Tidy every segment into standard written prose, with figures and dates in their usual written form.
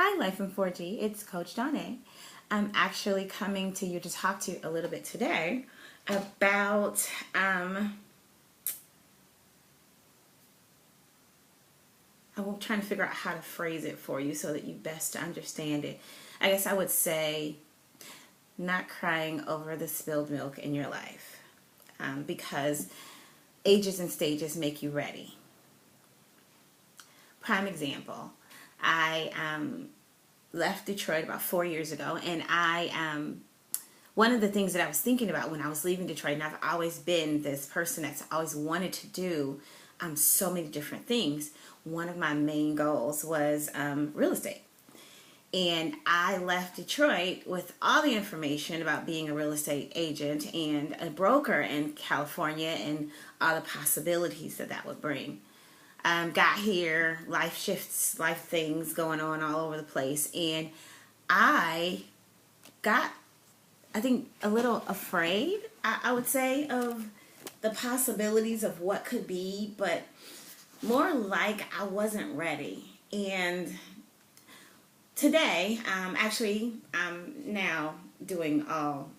Hi, Life in 4G. It's Coach Donna. I'm actually coming to you to talk to you a little bit today about I'm trying to figure out how to phrase it for you so that you best understand it. I guess I would say not crying over the spilled milk in your life, because ages and stages make you ready. Prime example, I left Detroit about 4 years ago, and one of the things that I was thinking about when I was leaving Detroit, and I've always been this person that's always wanted to do so many different things. One of my main goals was real estate. And I left Detroit with all the information about being a real estate agent and a broker in California and all the possibilities that that would bring. Got here, life shifts, life things going on all over the place. And I got, I think, a little afraid, I would say, of the possibilities of what could be, but more like I wasn't ready. And today, I'm now doing all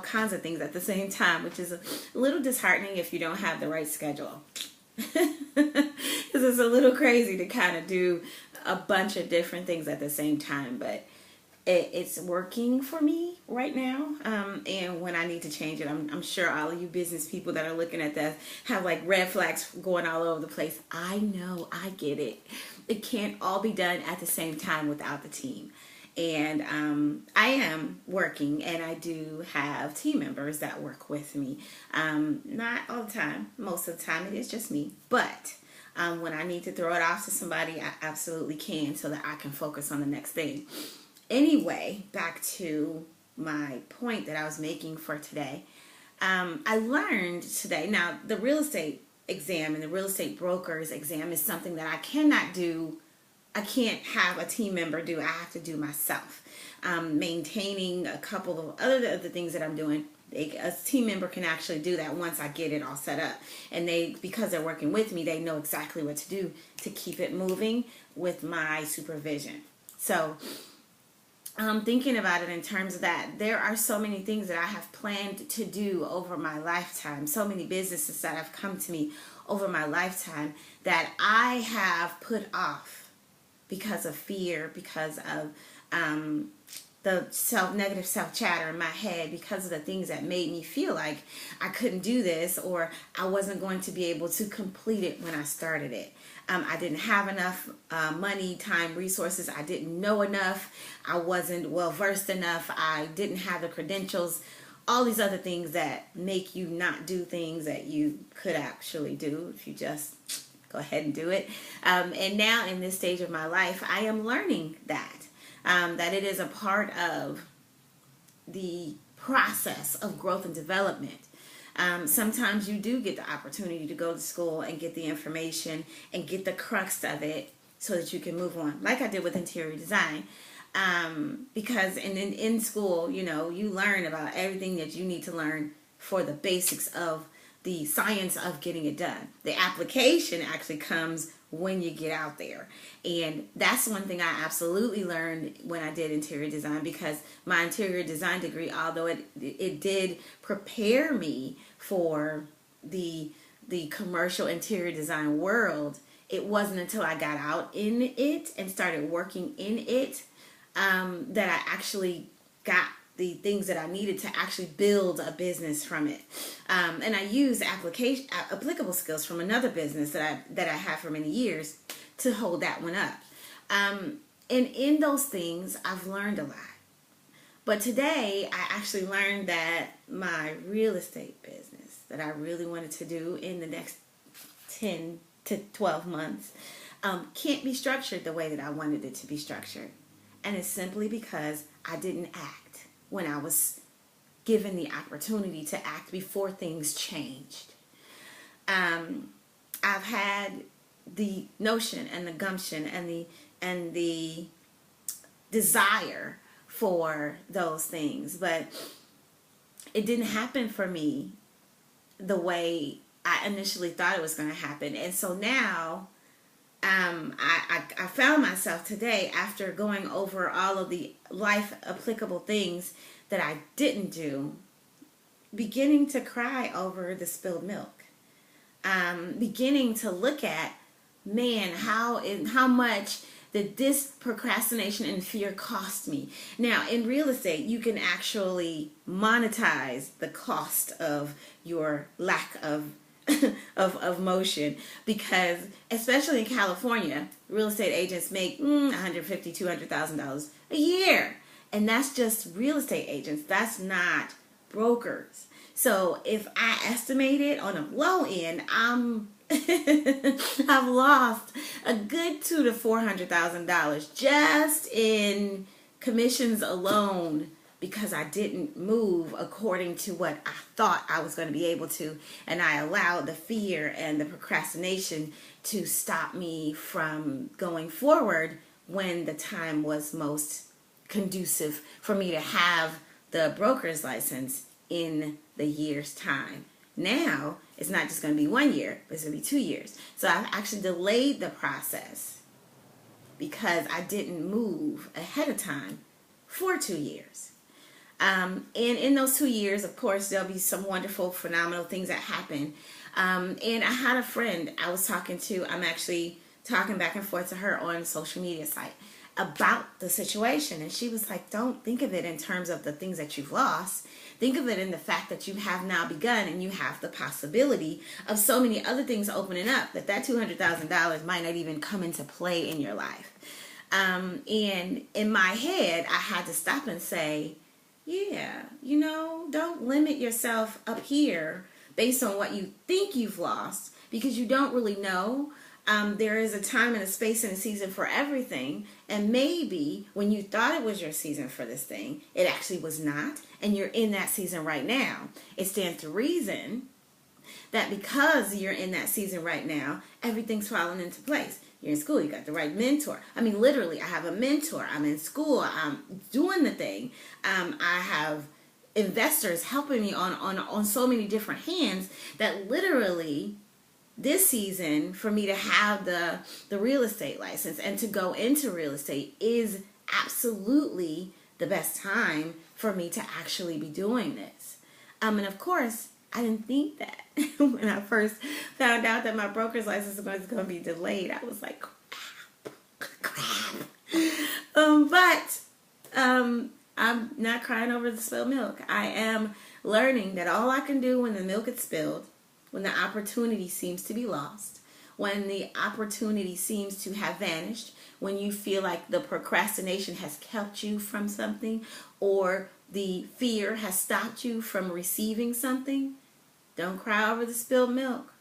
kinds of things at the same time, which is a little disheartening if you don't have the right schedule. Because it's a little crazy to kind of do a bunch of different things at the same time, but it's working for me right now. And when I need to change it, I'm sure all of you business people that are looking at this have like red flags going all over the place. I know, I get it. It can't all be done at the same time without the team. And I am working, and I do have team members that work with me. Not all the time. Most of the time it is just me. But when I need to throw it off to somebody, I absolutely can, so that I can focus on the next thing. Anyway, back to my point that I was making for today. I learned today, now the real estate exam and the real estate broker's exam is something that I cannot do. I can't have a team member do. I have to do myself. Maintaining a couple of other things that I'm doing, a team member can actually do that once I get it all set up. And because they're working with me, they know exactly what to do to keep it moving with my supervision. So thinking about it in terms of that, there are so many things that I have planned to do over my lifetime, so many businesses that have come to me over my lifetime that I have put off because of fear, because of the negative self chatter in my head, because of the things that made me feel like I couldn't do this, or I wasn't going to be able to complete it when I started it. I didn't have enough money, time, resources. I didn't know enough. I wasn't well versed enough. I didn't have the credentials. All these other things that make you not do things that you could actually do if you just go ahead and do it. And now in this stage of my life, I am learning that it is a part of the process of growth and development. Sometimes you do get the opportunity to go to school and get the information and get the crux of it so that you can move on, like I did with interior design. Because in school, you learn about everything that you need to learn for the basics of the science of getting it done. The application actually comes when you get out there. And that's one thing I absolutely learned when I did interior design, because my interior design degree, although it did prepare me for the commercial interior design world, it wasn't until I got out in it and started working in it that I actually got the things that I needed to actually build a business from it. And I used applicable skills from another business that I had for many years to hold that one up. And in those things, I've learned a lot. But today, I actually learned that my real estate business that I really wanted to do in the next 10 to 12 months can't be structured the way that I wanted it to be structured. And it's simply because I didn't act when I was given the opportunity to act before things changed. I've had the notion and the gumption and the desire for those things, but it didn't happen for me the way I initially thought it was going to happen. And so now I found myself today, after going over all of the life applicable things that I didn't do, beginning to cry over the spilled milk. Beginning to look at, man, how much that this procrastination and fear cost me. Now, in real estate, you can actually monetize the cost of your lack of of motion, because especially in California, real estate agents make $150,000, $200,000 a year, and that's just real estate agents. That's not brokers. So if I estimate it on a low end, I've lost a good $200,000 to $400,000 just in commissions alone, because I didn't move according to what I thought I was going to be able to, and I allowed the fear and the procrastination to stop me from going forward when the time was most conducive for me to have the broker's license in the year's time. Now, it's not just going to be 1 year, but it's going to be 2 years. So I've actually delayed the process because I didn't move ahead of time for 2 years. And in those 2 years, of course, there'll be some wonderful, phenomenal things that happen. And I had a friend I was talking to. I'm actually talking back and forth to her on social media site about the situation. And she was like, don't think of it in terms of the things that you've lost. Think of it in the fact that you have now begun, and you have the possibility of so many other things opening up that $200,000 might not even come into play in your life. And in my head, I had to stop and say, yeah, don't limit yourself up here based on what you think you've lost, because you don't really know. There is a time and a space and a season for everything, and maybe when you thought it was your season for this thing, it actually was not, and you're in that season right now. It stands to reason that because you're in that season right now, everything's falling into place. You're in school, you got the right mentor. I mean, literally, I have a mentor. I'm in school, I'm doing the thing. I have investors helping me on so many different hands that literally this season, for me to have the real estate license and to go into real estate is absolutely the best time for me to actually be doing this. And of course, I didn't think that when I first found out that my broker's license was going to be delayed. I was like, crap. But I'm not crying over the spilled milk. I am learning that all I can do when the milk is spilled, when the opportunity seems to be lost, when the opportunity seems to have vanished, when you feel like the procrastination has kept you from something, or the fear has stopped you from receiving something, don't cry over the spilled milk.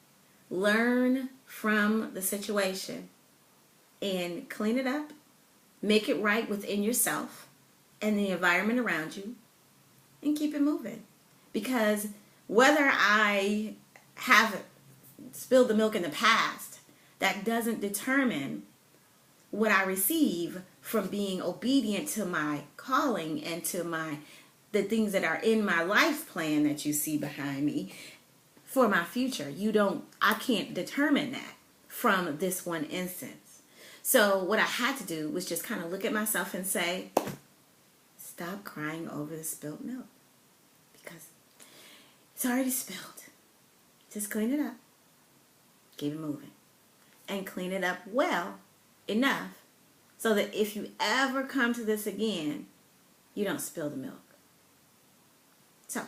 Learn from the situation and clean it up. Make it right within yourself and the environment around you, and keep it moving. Because whether I have spilled the milk in the past, that doesn't determine what I receive from being obedient to my calling and to the things that are in my life plan that you see behind me for my future. I can't determine that from this one instance. So what I had to do was just kind of look at myself and say, stop crying over the spilled milk, because it's already spilled. Just clean it up. Keep it moving. And clean it up well enough so that if you ever come to this again, you don't spill the milk. So,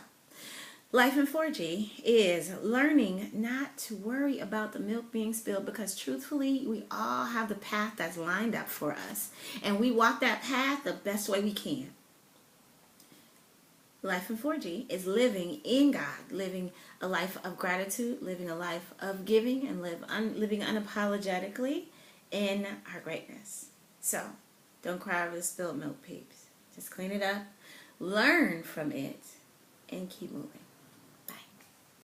life in 4G is learning not to worry about the milk being spilled, because truthfully, we all have the path that's lined up for us, and we walk that path the best way we can. Life in 4G is living in God, living a life of gratitude, living a life of giving, and living unapologetically in our greatness. So, don't cry over the spilled milk, peeps. Just clean it up, learn from it, and keep moving.